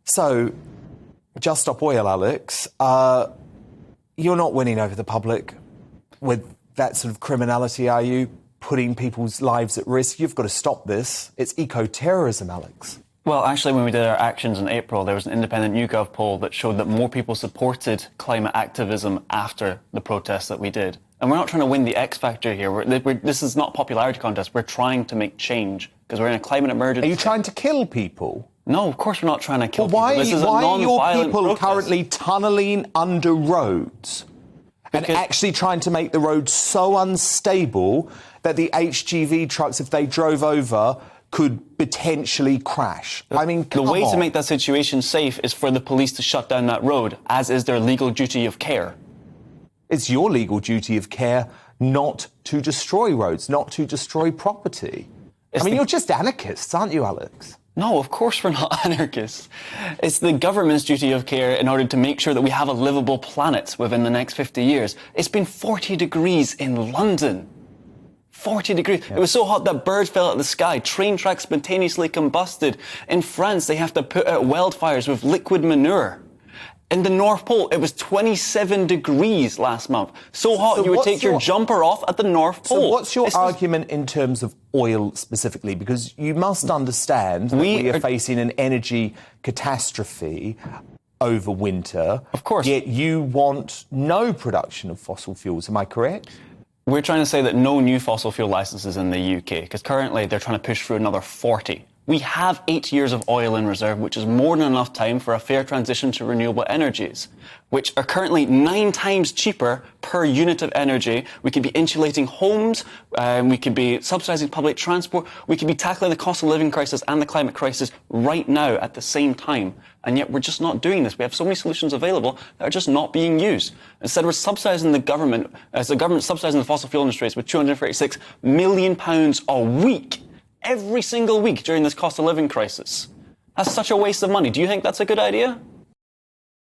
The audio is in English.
So, Just Stop Oil, Alex, you're not winning over the public with that sort of criminality, are you? Putting people's lives at risk. You've got to stop this. It's eco-terrorism, Alex. Well, actually, when we did our actions in April, there was an independent YouGov poll that showed that more people supported climate activism after the protests that we did. And we're not trying to win the X factor here. This is not a popularity contest. We're trying to make change because we're in a climate emergency. Are you trying to kill people? No, of course we're not trying to kill people. Why are your people protest. currently tunnelling under roads and actually trying to make the roads so unstable that the HGV trucks, if they drove over, could potentially crash? I mean, the way to make that situation safe is for the police to shut down that road, as is their legal duty of care. It's your legal duty of care not to destroy roads, not to destroy property. You're just anarchists, aren't you, Alex? No, of course we're not anarchists. It's the government's duty of care in order to make sure that we have a livable planet within the next 50 years. It's been 40 degrees in London. 40 degrees. Yeah. It was so hot that birds fell out of the sky. Train tracks spontaneously combusted. In France, they have to put out wildfires with liquid manure. In the North Pole, it was 27 degrees last month. So hot you would take your jumper off at the North Pole. So what's your argument in terms of oil specifically? Because you must understand that we are facing an energy catastrophe over winter. Of course. Yet you want no production of fossil fuels. Am I correct? We're trying to say that no new fossil fuel licenses in the UK, because currently they're trying to push through another 40. We have 8 years of oil in reserve, which is more than enough time for a fair transition to renewable energies, which are currently 9 times cheaper per unit of energy. We could be insulating homes, we could be subsidising public transport, we could be tackling the cost of living crisis and the climate crisis right now at the same time. And yet we're just not doing this. We have so many solutions available that are just not being used. Instead, we're subsidising the government, as the government subsidising the fossil fuel industries with £236 million a week. Every single week during this cost of living crisis. That's such a waste of money. Do you think that's a good idea?